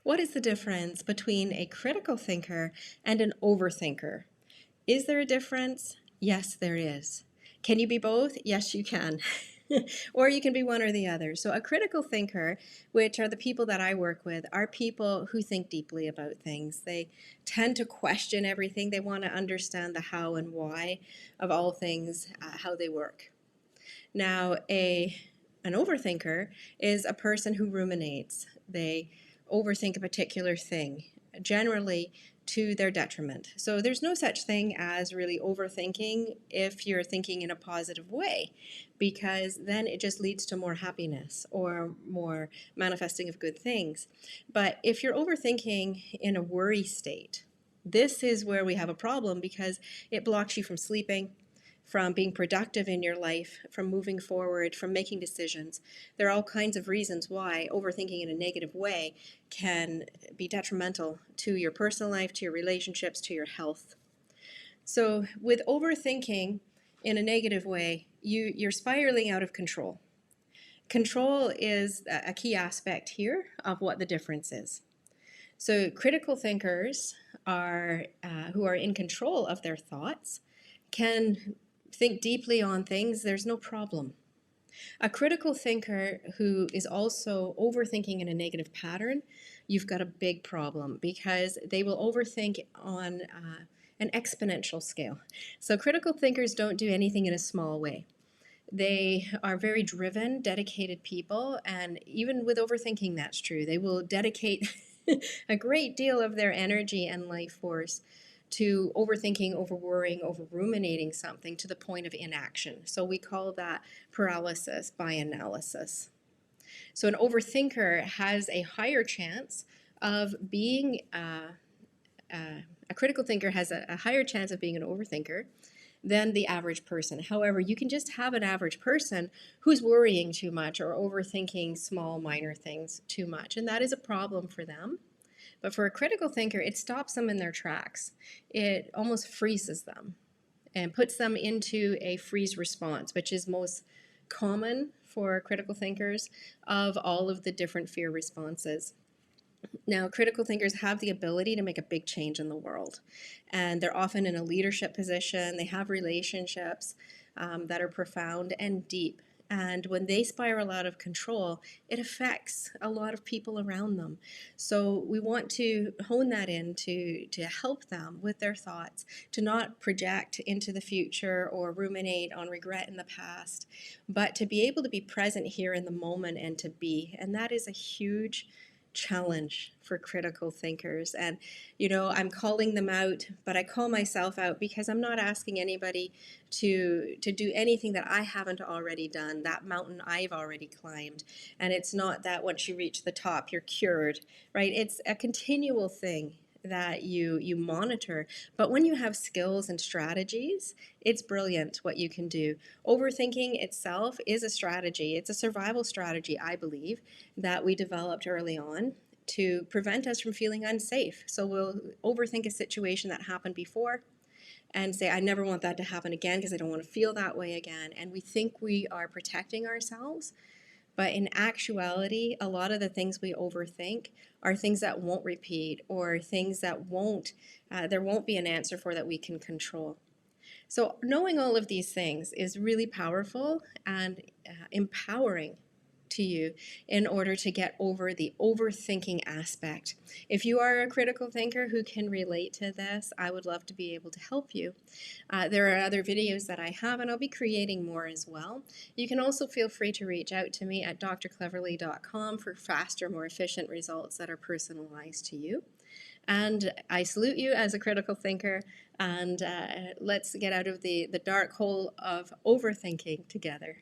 What is the difference between a critical thinker and an overthinker? Is there a difference? Yes, there is. Can you be both? Yes, you can. Or you can be one or the other. So, a critical thinker, which are the people that I work with, are people who think deeply about things. They tend to question everything. They want to understand the how and why of all things, how they work. Now, an overthinker is a person who ruminates. They overthink a particular thing, generally to their detriment. So there's no such thing as really overthinking if you're thinking in a positive way, because then it just leads to more happiness or more manifesting of good things. But if you're overthinking in a worry state, this is where we have a problem because it blocks you from sleeping, from being productive in your life, from moving forward, from making decisions. There are all kinds of reasons why overthinking in a negative way can be detrimental to your personal life, to your relationships, to your health. So with overthinking in a negative way, you're spiraling out of control. Control is a key aspect here of what the difference is. So critical thinkers are who are in control of their thoughts can think deeply on things. There's no problem. A critical thinker who is also overthinking in a negative pattern, you've got a big problem because they will overthink on an exponential scale. So critical thinkers don't do anything in a small way. They are very driven, dedicated people, and even with overthinking, that's true. They will dedicate a great deal of their energy and life force to overthinking, over worrying, over ruminating something to the point of inaction. So we call that paralysis by analysis. So an overthinker has a higher chance of being a critical thinker has a higher chance of being an overthinker than the average person. However, you can just have an average person who's worrying too much or overthinking small, minor things too much, and that is a problem for them. But for a critical thinker, it stops them in their tracks. It almost freezes them and puts them into a freeze response, which is most common for critical thinkers of all of the different fear responses. Now, critical thinkers have the ability to make a big change in the world, and they're often in a leadership position. They have relationships that are profound and deep. And when they spiral out of control, it affects a lot of people around them. So we want to hone that in to help them with their thoughts, to not project into the future or ruminate on regret in the past, but to be able to be present here in the moment and to be. And that is a huge challenge for critical thinkers. And I'm calling them out, but I call myself out because I'm not asking anybody to do anything that I haven't already done, that mountain I've already climbed. And it's not that once you reach the top you're cured, right? It's a continual thing that you monitor. But when you have skills and strategies, it's brilliant what you can do. Overthinking itself is a strategy. It's a survival strategy, I believe, that we developed early on to prevent us from feeling unsafe. So we'll overthink a situation that happened before and say, I never want that to happen again because I don't want to feel that way again. And we think we are protecting ourselves. But in actuality, a lot of the things we overthink are things that won't repeat or things that there won't be an answer for that we can control. So knowing all of these things is really powerful and empowering to you in order to get over the overthinking aspect. If you are a critical thinker who can relate to this, I would love to be able to help you. There are other videos that I have, and I'll be creating more as well. You can also feel free to reach out to me at drcleverly.com for faster, more efficient results that are personalized to you. And I salute you as a critical thinker, and let's get out of the dark hole of overthinking together.